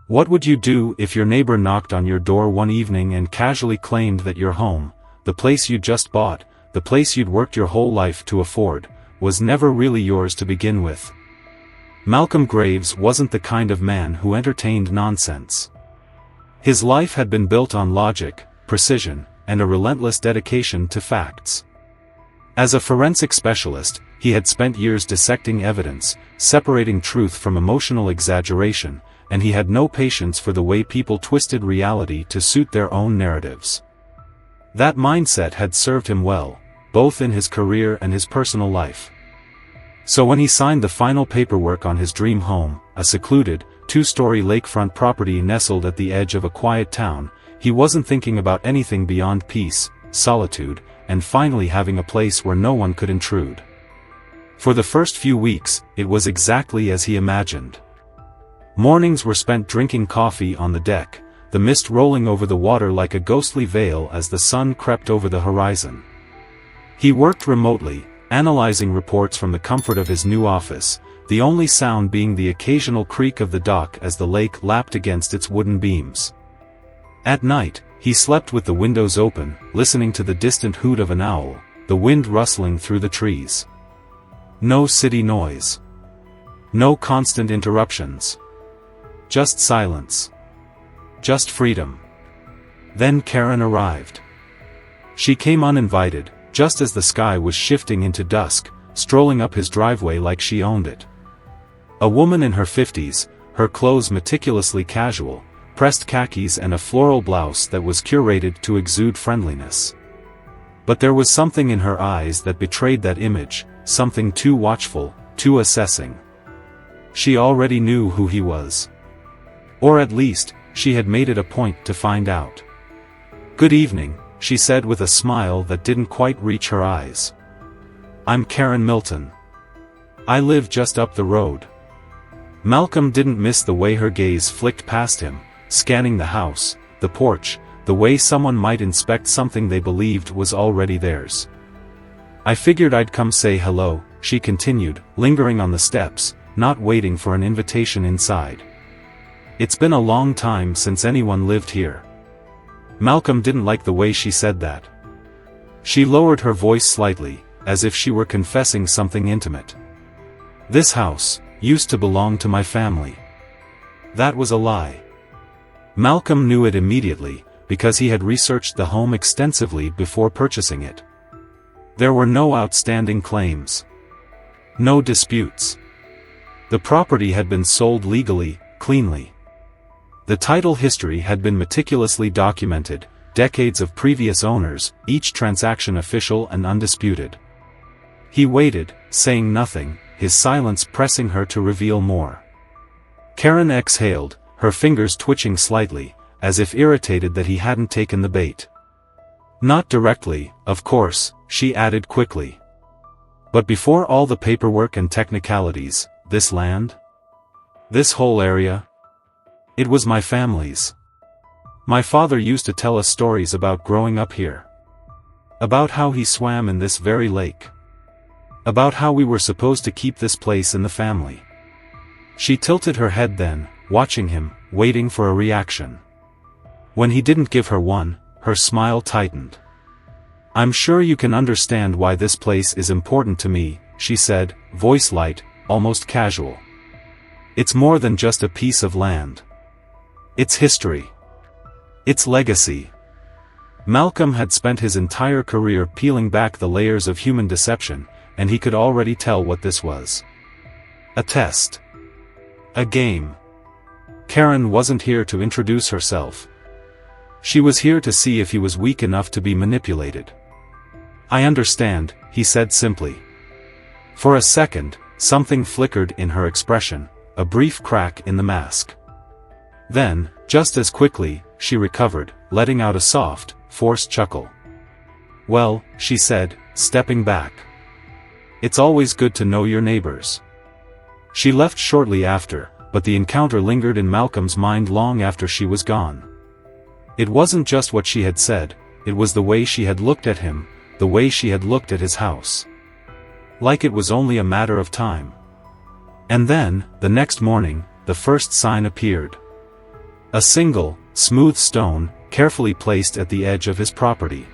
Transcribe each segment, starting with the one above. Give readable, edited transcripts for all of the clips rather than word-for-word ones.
What would you do if your neighbor knocked on your door one evening and casually claimed that your home, the place you just bought, the place you'd worked your whole life to afford, was never really yours to begin with? Malcolm Graves wasn't the kind of man who entertained nonsense. His life had been built on logic, precision, and a relentless dedication to facts. As a forensic specialist, he had spent years dissecting evidence, separating truth from emotional exaggeration, and he had no patience for the way people twisted reality to suit their own narratives. That mindset had served him well, both in his career and his personal life. So when he signed the final paperwork on his dream home, a secluded, two-story lakefront property nestled at the edge of a quiet town, he wasn't thinking about anything beyond peace, solitude, and finally having a place where no one could intrude. For the first few weeks, it was exactly as he imagined. Mornings were spent drinking coffee on the deck, the mist rolling over the water like a ghostly veil as the sun crept over the horizon. He worked remotely, analyzing reports from the comfort of his new office, the only sound being the occasional creak of the dock as the lake lapped against its wooden beams. At night, he slept with the windows open, listening to the distant hoot of an owl, the wind rustling through the trees. No city noise. No constant interruptions. Just silence. Just freedom. Then Karen arrived. She came uninvited, just as the sky was shifting into dusk, strolling up his driveway like she owned it. A woman in her 50s, her clothes meticulously casual, pressed khakis and a floral blouse that was curated to exude friendliness. But there was something in her eyes that betrayed that image, something too watchful, too assessing. She already knew who he was. Or at least, she had made it a point to find out. "Good evening," she said with a smile that didn't quite reach her eyes. "I'm Karen Milton. I live just up the road." Malcolm didn't miss the way her gaze flicked past him, scanning the house, the porch, the way someone might inspect something they believed was already theirs. "I figured I'd come say hello," she continued, lingering on the steps, not waiting for an invitation inside. "It's been a long time since anyone lived here." Malcolm didn't like the way she said that. She lowered her voice slightly, as if she were confessing something intimate. "This house used to belong to my family." That was a lie. Malcolm knew it immediately, because he had researched the home extensively before purchasing it. There were no outstanding claims. No disputes. The property had been sold legally, cleanly. The title history had been meticulously documented, decades of previous owners, each transaction official and undisputed. He waited, saying nothing, his silence pressing her to reveal more. Karen exhaled, her fingers twitching slightly, as if irritated that he hadn't taken the bait. "Not directly, of course," she added quickly. "But before all the paperwork and technicalities, this land? This whole area? It was my family's. My father used to tell us stories about growing up here. About how he swam in this very lake. About how we were supposed to keep this place in the family." She tilted her head then, watching him, waiting for a reaction. When he didn't give her one, her smile tightened. "I'm sure you can understand why this place is important to me," she said, voice light, almost casual. "It's more than just a piece of land. It's history. It's legacy." Malcolm had spent his entire career peeling back the layers of human deception, and he could already tell what this was. A test. A game. Karen wasn't here to introduce herself. She was here to see if he was weak enough to be manipulated. "I understand," he said simply. For a second, something flickered in her expression, a brief crack in the mask. Then, just as quickly, she recovered, letting out a soft, forced chuckle. "Well," she said, stepping back. "It's always good to know your neighbors." She left shortly after, but the encounter lingered in Malcolm's mind long after she was gone. It wasn't just what she had said, it was the way she had looked at him, the way she had looked at his house. Like it was only a matter of time. And then, the next morning, the first sign appeared. A single, smooth stone, carefully placed at the edge of his property.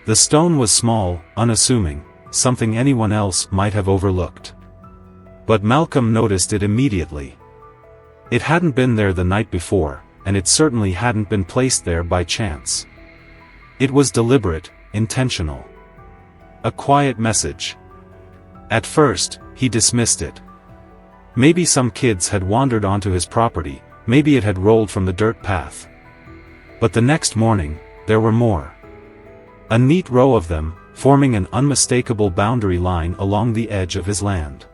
The stone was small, unassuming, something anyone else might have overlooked. But Malcolm noticed it immediately. It hadn't been there the night before, and it certainly hadn't been placed there by chance. It was deliberate, intentional. A quiet message. At first, he dismissed it. Maybe some kids had wandered onto his property, maybe it had rolled from the dirt path. But the next morning, there were more. A neat row of them, forming an unmistakable boundary line along the edge of his land.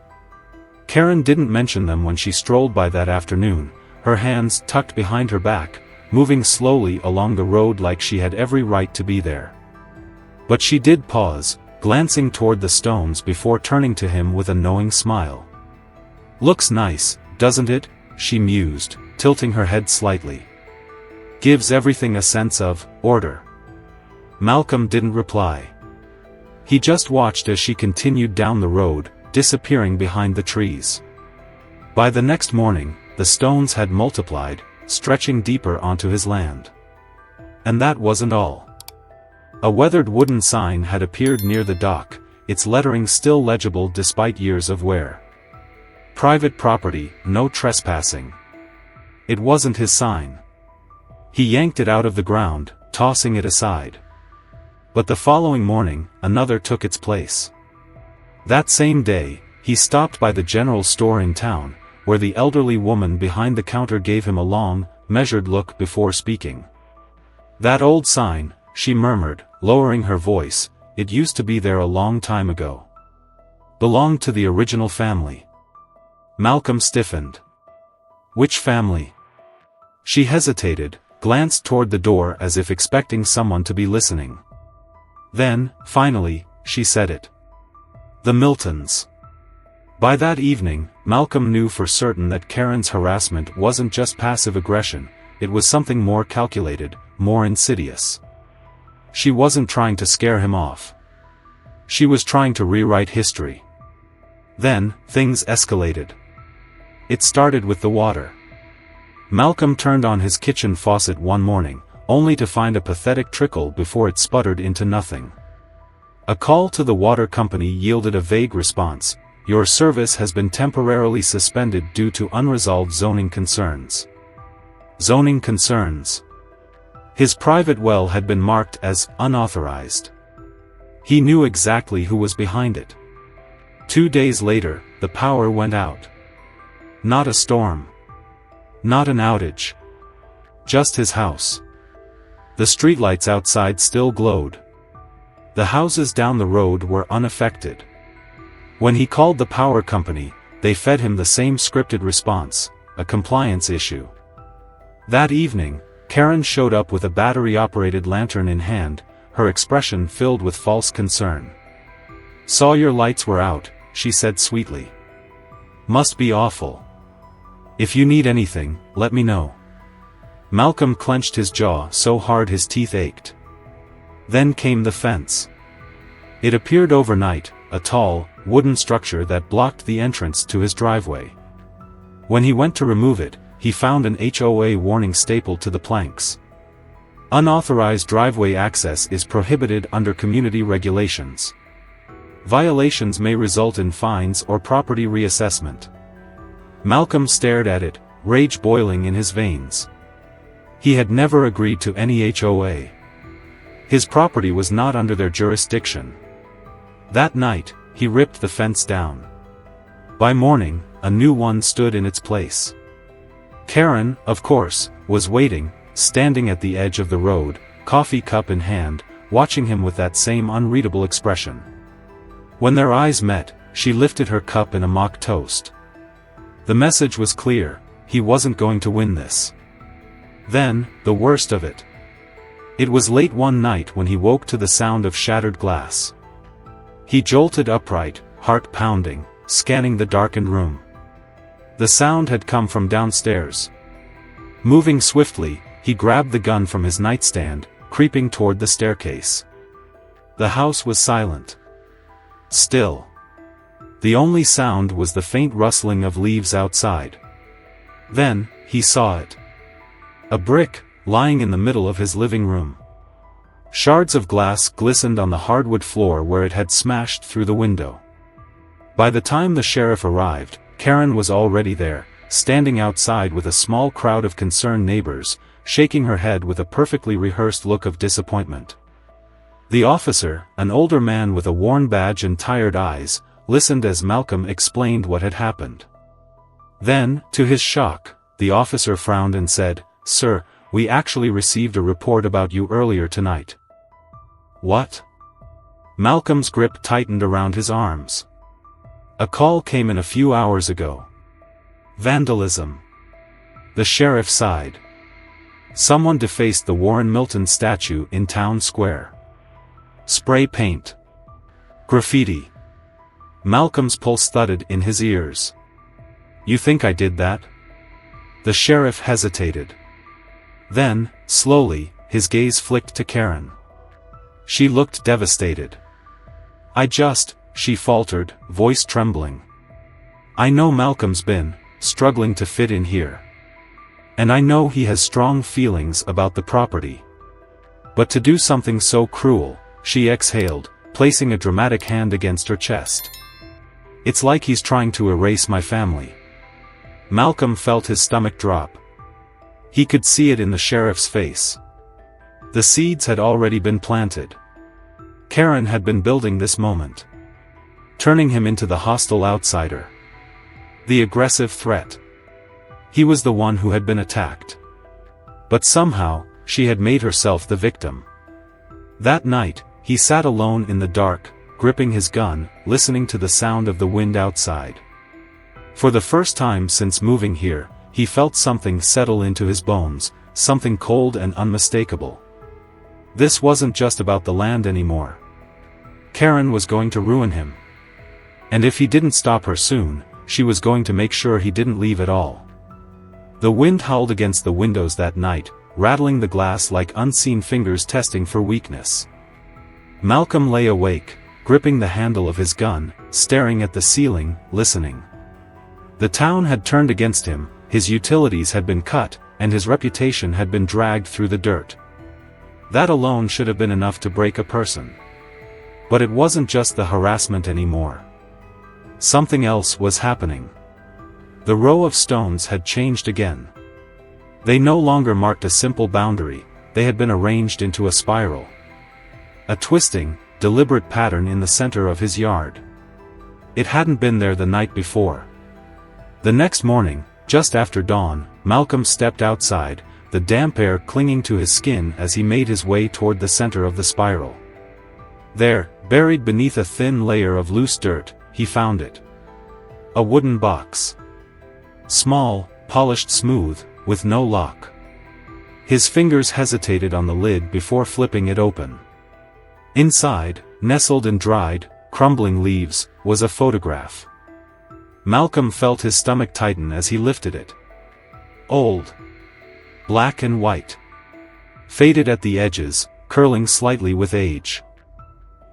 Karen didn't mention them when she strolled by that afternoon, her hands tucked behind her back, moving slowly along the road like she had every right to be there. But she did pause, glancing toward the stones before turning to him with a knowing smile. "Looks nice, doesn't it?" she mused, tilting her head slightly. "Gives everything a sense of order." Malcolm didn't reply. He just watched as she continued down the road, disappearing behind the trees. By the next morning, the stones had multiplied, stretching deeper onto his land. And that wasn't all. A weathered wooden sign had appeared near the dock, its lettering still legible despite years of wear. "Private property, no trespassing." It wasn't his sign. He yanked it out of the ground, tossing it aside. But the following morning, another took its place. That same day, he stopped by the general store in town, where the elderly woman behind the counter gave him a long, measured look before speaking. "That old sign," she murmured, lowering her voice, "it used to be there a long time ago. Belonged to the original family." Malcolm stiffened. "Which family?" She hesitated, glanced toward the door as if expecting someone to be listening. Then, finally, she said it. "The Miltons." By that evening, Malcolm knew for certain that Karen's harassment wasn't just passive aggression, it was something more calculated, more insidious. She wasn't trying to scare him off. She was trying to rewrite history. Then, things escalated. It started with the water. Malcolm turned on his kitchen faucet one morning, only to find a pathetic trickle before it sputtered into nothing. A call to the water company yielded a vague response: "Your service has been temporarily suspended due to unresolved zoning concerns." Zoning concerns. His private well had been marked as unauthorized. He knew exactly who was behind it. 2 days later, the power went out. Not a storm. Not an outage. Just his house. The streetlights outside still glowed. The houses down the road were unaffected. When he called the power company, they fed him the same scripted response: a compliance issue. That evening, Karen showed up with a battery-operated lantern in hand, her expression filled with false concern. "Saw your lights were out," she said sweetly. "Must be awful. If you need anything, let me know." Malcolm clenched his jaw so hard his teeth ached. Then came the fence. It appeared overnight, a tall, wooden structure that blocked the entrance to his driveway. When he went to remove it, he found an HOA warning stapled to the planks. Unauthorized driveway access is prohibited under community regulations. Violations may result in fines or property reassessment. Malcolm stared at it, rage boiling in his veins. He had never agreed to any HOA. His property was not under their jurisdiction. That night, he ripped the fence down. By morning, a new one stood in its place. Karen, of course, was waiting, standing at the edge of the road, coffee cup in hand, watching him with that same unreadable expression. When their eyes met, she lifted her cup in a mock toast. The message was clear: he wasn't going to win this. Then, the worst of it. It was late one night when he woke to the sound of shattered glass. He jolted upright, heart pounding, scanning the darkened room. The sound had come from downstairs. Moving swiftly, he grabbed the gun from his nightstand, creeping toward the staircase. The house was silent. Still. The only sound was the faint rustling of leaves outside. Then, he saw it. A brick, lying in the middle of his living room. Shards of glass glistened on the hardwood floor where it had smashed through the window. By the time the sheriff arrived, Karen was already there, standing outside with a small crowd of concerned neighbors, shaking her head with a perfectly rehearsed look of disappointment. The officer, an older man with a worn badge and tired eyes, listened as Malcolm explained what had happened. Then, to his shock, the officer frowned and said, "Sir, we actually received a report about you earlier tonight." "What?" Malcolm's grip tightened around his arms. "A call came in a few hours ago." "Vandalism." The sheriff sighed. "Someone defaced the Warren Milton statue in Town Square. Spray paint. Graffiti." Malcolm's pulse thudded in his ears. "You think I did that?" The sheriff hesitated. Then, slowly, his gaze flicked to Karen. She looked devastated. She faltered, voice trembling. "I know Malcolm's been struggling to fit in here. And I know he has strong feelings about the property. But to do something so cruel," she exhaled, placing a dramatic hand against her chest. "It's like he's trying to erase my family." Malcolm felt his stomach drop. He could see it in the sheriff's face. The seeds had already been planted. Karen had been building this moment. Turning him into the hostile outsider. The aggressive threat. He was the one who had been attacked. But somehow, she had made herself the victim. That night, he sat alone in the dark, gripping his gun, listening to the sound of the wind outside. For the first time since moving here, he felt something settle into his bones, something cold and unmistakable. This wasn't just about the land anymore. Karen was going to ruin him. And if he didn't stop her soon, she was going to make sure he didn't leave at all. The wind howled against the windows that night, rattling the glass like unseen fingers testing for weakness. Malcolm lay awake, gripping the handle of his gun, staring at the ceiling, listening. The town had turned against him, his utilities had been cut, and his reputation had been dragged through the dirt. That alone should have been enough to break a person. But it wasn't just the harassment anymore. Something else was happening. The row of stones had changed again. They no longer marked a simple boundary, they had been arranged into a spiral. A twisting, deliberate pattern in the center of his yard. It hadn't been there the night before. The next morning, just after dawn, Malcolm stepped outside, the damp air clinging to his skin as he made his way toward the center of the spiral. There, buried beneath a thin layer of loose dirt, he found it. A wooden box. Small, polished smooth, with no lock. His fingers hesitated on the lid before flipping it open. Inside, nestled in dried, crumbling leaves, was a photograph. Malcolm felt his stomach tighten as he lifted it. Old. Black and white. Faded at the edges, curling slightly with age.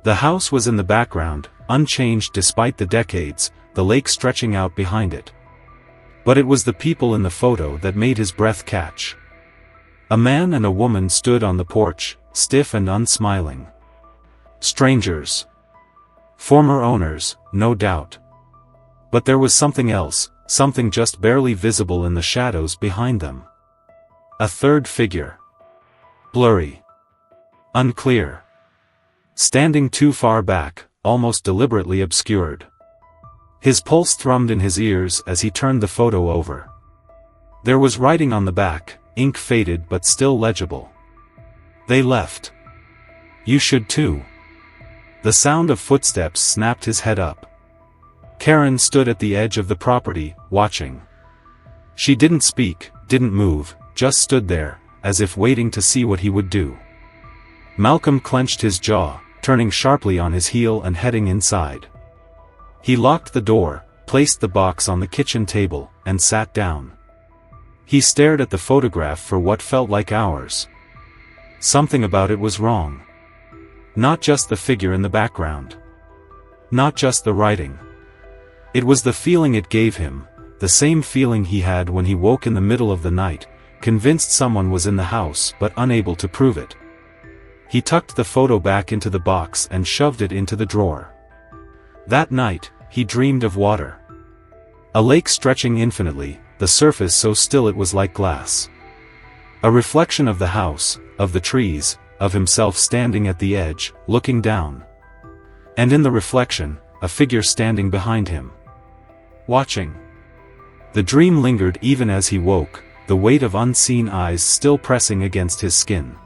The house was in the background, unchanged despite the decades, the lake stretching out behind it. But it was the people in the photo that made his breath catch. A man and a woman stood on the porch, stiff and unsmiling. Strangers. Former owners, no doubt. But there was something else, something just barely visible in the shadows behind them. A third figure. Blurry. Unclear. Standing too far back, almost deliberately obscured. His pulse thrummed in his ears as he turned the photo over. There was writing on the back, ink faded but still legible. They left. You should too. The sound of footsteps snapped his head up. Karen stood at the edge of the property, watching. She didn't speak, didn't move, just stood there, as if waiting to see what he would do. Malcolm clenched his jaw, turning sharply on his heel and heading inside. He locked the door, placed the box on the kitchen table, and sat down. He stared at the photograph for what felt like hours. Something about it was wrong. Not just the figure in the background. Not just the writing. It was the feeling it gave him, the same feeling he had when he woke in the middle of the night, convinced someone was in the house but unable to prove it. He tucked the photo back into the box and shoved it into the drawer. That night, he dreamed of water. A lake stretching infinitely, the surface so still it was like glass. A reflection of the house, of the trees, of himself standing at the edge, looking down. And in the reflection, a figure standing behind him. Watching. The dream lingered even as he woke, the weight of unseen eyes still pressing against his skin.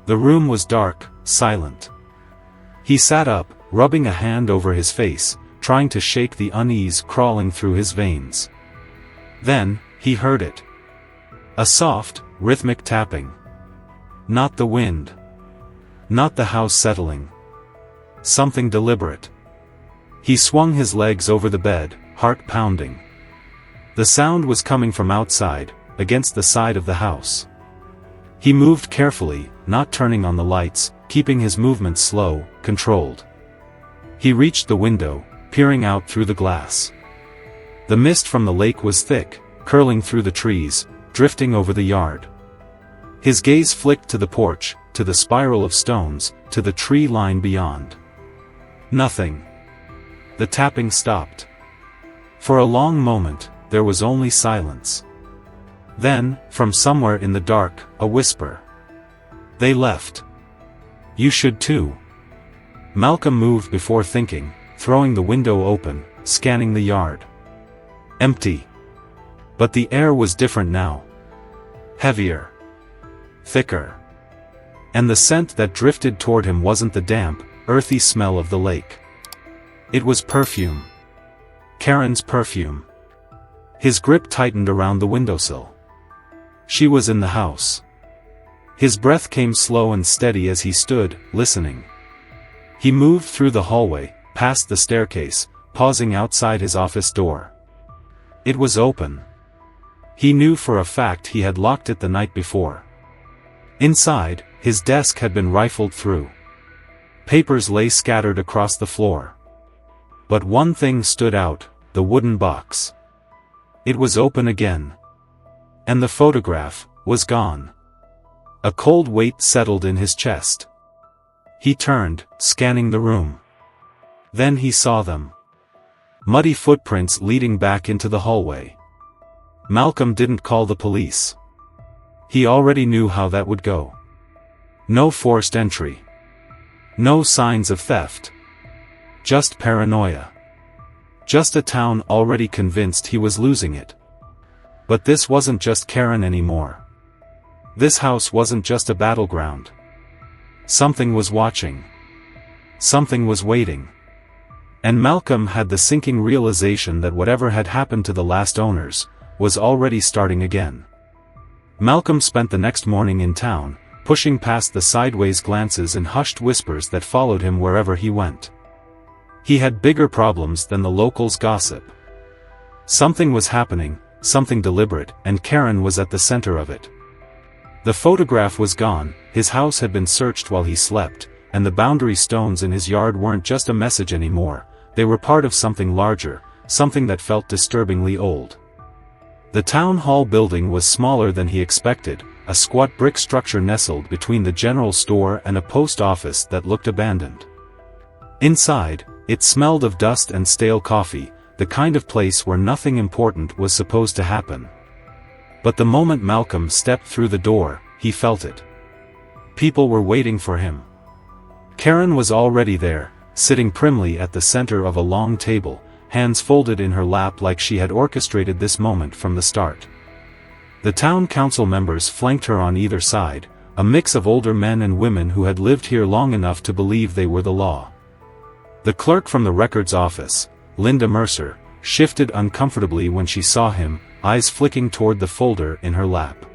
The room was dark, silent. He sat up, rubbing a hand over his face, trying to shake the unease crawling through his veins. Then, he heard it. A soft, rhythmic tapping. Not the wind. Not the house settling. Something deliberate. He swung his legs over the bed, heart pounding. The sound was coming from outside, against the side of the house. He moved carefully, not turning on the lights, keeping his movements slow, controlled. He reached the window, peering out through the glass. The mist from the lake was thick, curling through the trees, drifting over the yard. His gaze flicked to the porch, to the spiral of stones, to the tree line beyond. Nothing. The tapping stopped. For a long moment, there was only silence. Then, from somewhere in the dark, a whisper. They left. You should too. Malcolm moved before thinking, throwing the window open, scanning the yard. Empty. But the air was different now. Heavier. Thicker. And the scent that drifted toward him wasn't the damp, earthy smell of the lake. It was perfume. Karen's perfume. His grip tightened around the windowsill. She was in the house. His breath came slow and steady as he stood, listening. He moved through the hallway, past the staircase, pausing outside his office door. It was open. He knew for a fact he had locked it the night before. Inside, his desk had been rifled through. Papers lay scattered across the floor. But one thing stood out, the wooden box. It was open again. And the photograph was gone. A cold weight settled in his chest. He turned, scanning the room. Then he saw them. Muddy footprints leading back into the hallway. Malcolm didn't call the police. He already knew how that would go. No forced entry. No signs of theft. Just paranoia. Just a town already convinced he was losing it. But this wasn't just Karen anymore. This house wasn't just a battleground. Something was watching. Something was waiting. And Malcolm had the sinking realization that whatever had happened to the last owners, was already starting again. Malcolm spent the next morning in town, pushing past the sideways glances and hushed whispers that followed him wherever he went. He had bigger problems than the locals' gossip. Something was happening, something deliberate, and Karen was at the center of it. The photograph was gone, his house had been searched while he slept, and the boundary stones in his yard weren't just a message anymore, they were part of something larger, something that felt disturbingly old. The town hall building was smaller than he expected, a squat brick structure nestled between the general store and a post office that looked abandoned. Inside, it smelled of dust and stale coffee, the kind of place where nothing important was supposed to happen. But the moment Malcolm stepped through the door, he felt it. People were waiting for him. Karen was already there, sitting primly at the center of a long table, hands folded in her lap like she had orchestrated this moment from the start. The town council members flanked her on either side, a mix of older men and women who had lived here long enough to believe they were the law. The clerk from the records office, Linda Mercer, shifted uncomfortably when she saw him, eyes flicking toward the folder in her lap.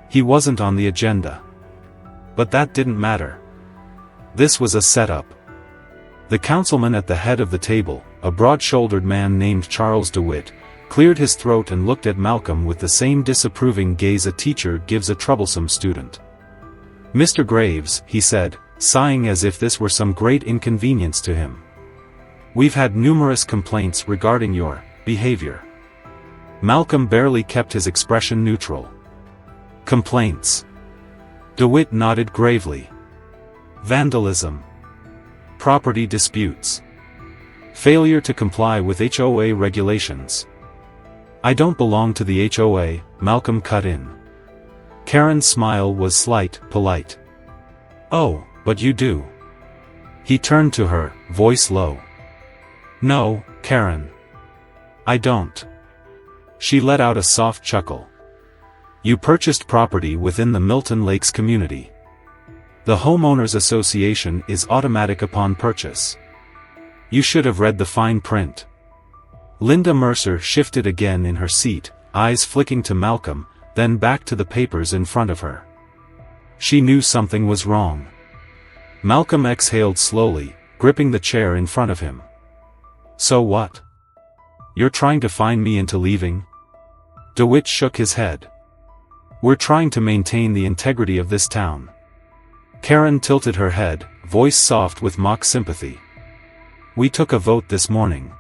He wasn't on the agenda. But that didn't matter. This was a setup. The councilman at the head of the table, a broad-shouldered man named Charles DeWitt, cleared his throat and looked at Malcolm with the same disapproving gaze a teacher gives a troublesome student. "Mr. Graves," he said, sighing as if this were some great inconvenience to him. "We've had numerous complaints regarding your behavior." Malcolm barely kept his expression neutral. Complaints. DeWitt nodded gravely. Vandalism. Property disputes. Failure to comply with HOA regulations. I don't belong to the HOA, Malcolm cut in. Karen's smile was slight, polite. Oh, but you do. He turned to her, voice low. No, Karen. I don't. She let out a soft chuckle. You purchased property within the Milton Lakes community. The Homeowners Association is automatic upon purchase. You should have read the fine print. Linda Mercer shifted again in her seat, eyes flicking to Malcolm, then back to the papers in front of her. She knew something was wrong. Malcolm exhaled slowly, gripping the chair in front of him. So what? You're trying to fine me into leaving? DeWitt shook his head. We're trying to maintain the integrity of this town. Karen tilted her head, voice soft with mock sympathy. We took a vote this morning.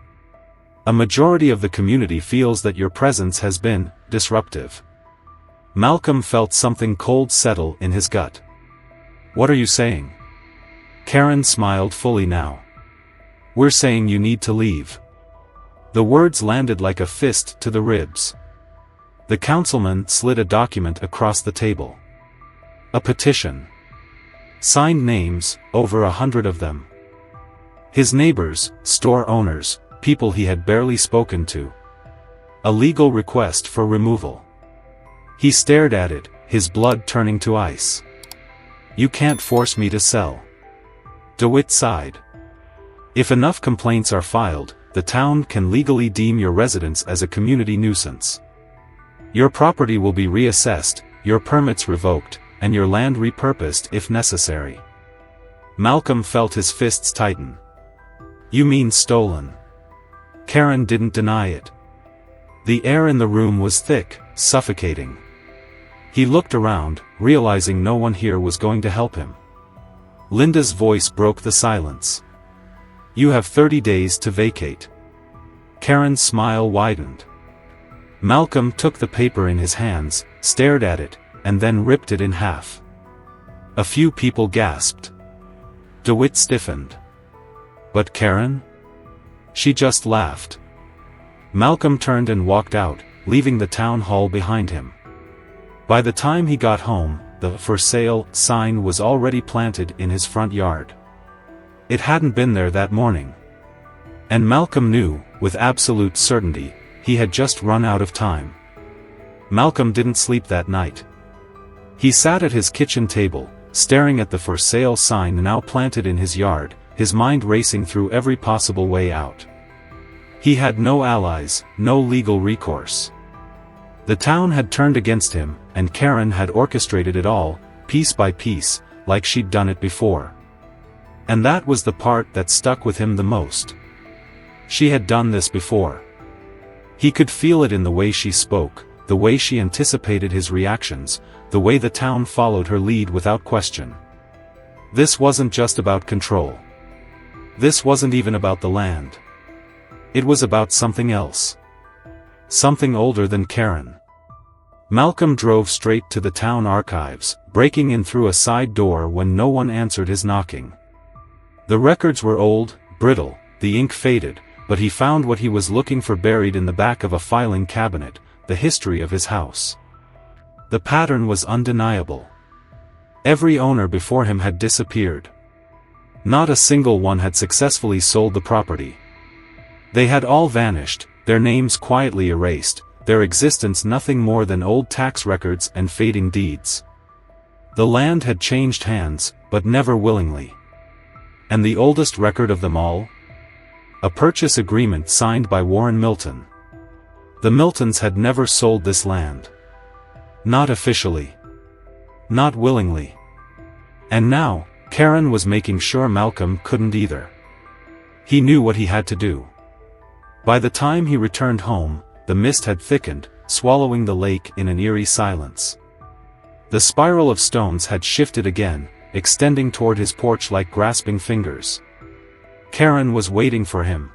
A majority of the community feels that your presence has been disruptive. Malcolm felt something cold settle in his gut. What are you saying? Karen smiled fully now. We're saying you need to leave. The words landed like a fist to the ribs. The councilman slid a document across the table. A petition. Signed names, over 100 of them. His neighbors, store owners, people he had barely spoken to. A legal request for removal. He stared at it, his blood turning to ice. You can't force me to sell. DeWitt sighed. If enough complaints are filed, the town can legally deem your residence as a community nuisance. Your property will be reassessed, your permits revoked, and your land repurposed if necessary. Malcolm felt his fists tighten. You mean stolen? Karen didn't deny it. The air in the room was thick, suffocating. He looked around, realizing no one here was going to help him. Linda's voice broke the silence. You have 30 days to vacate. Karen's smile widened. Malcolm took the paper in his hands, stared at it, and then ripped it in half. A few people gasped. DeWitt stiffened. But Karen? She just laughed. Malcolm turned and walked out, leaving the town hall behind him. By the time he got home, the "For Sale" sign was already planted in his front yard. It hadn't been there that morning. And Malcolm knew, with absolute certainty, he had just run out of time. Malcolm didn't sleep that night. He sat at his kitchen table, staring at the "For Sale" sign now planted in his yard, his mind racing through every possible way out. He had no allies, no legal recourse. The town had turned against him, and Karen had orchestrated it all, piece by piece, like she'd done it before. And that was the part that stuck with him the most. She had done this before. He could feel it in the way she spoke, the way she anticipated his reactions, the way the town followed her lead without question. This wasn't just about control. This wasn't even about the land. It was about something else. Something older than Karen. Malcolm drove straight to the town archives, breaking in through a side door when no one answered his knocking. The records were old, brittle, the ink faded, but he found what he was looking for buried in the back of a filing cabinet, the history of his house. The pattern was undeniable. Every owner before him had disappeared. Not a single one had successfully sold the property. They had all vanished, their names quietly erased, their existence nothing more than old tax records and fading deeds. The land had changed hands, but never willingly. And the oldest record of them all? A purchase agreement signed by Warren Milton. The Miltons had never sold this land. Not officially. Not willingly. And now, Karen was making sure Malcolm couldn't either. He knew what he had to do. By the time he returned home, the mist had thickened, swallowing the lake in an eerie silence. The spiral of stones had shifted again, extending toward his porch like grasping fingers. Karen was waiting for him.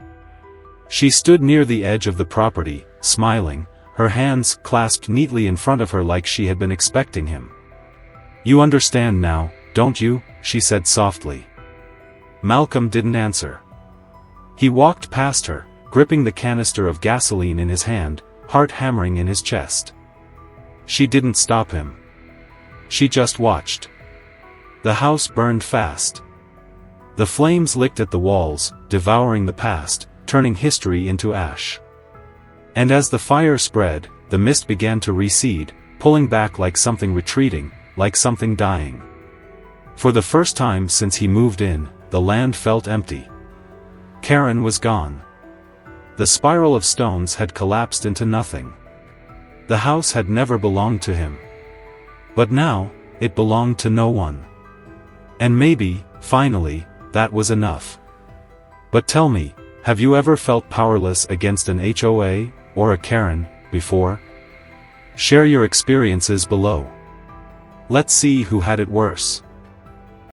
She stood near the edge of the property, smiling, her hands clasped neatly in front of her like she had been expecting him. "You understand now, don't you?" she said softly. Malcolm didn't answer. He walked past her, gripping the canister of gasoline in his hand, heart hammering in his chest. She didn't stop him. She just watched. The house burned fast. The flames licked at the walls, devouring the past, turning history into ash. And as the fire spread, the mist began to recede, pulling back like something retreating, like something dying. For the first time since he moved in, the land felt empty. Karen was gone. The spiral of stones had collapsed into nothing. The house had never belonged to him. But now, it belonged to no one. And maybe, finally, that was enough. But tell me, have you ever felt powerless against an HOA, or a Karen, before? Share your experiences below. Let's see who had it worse.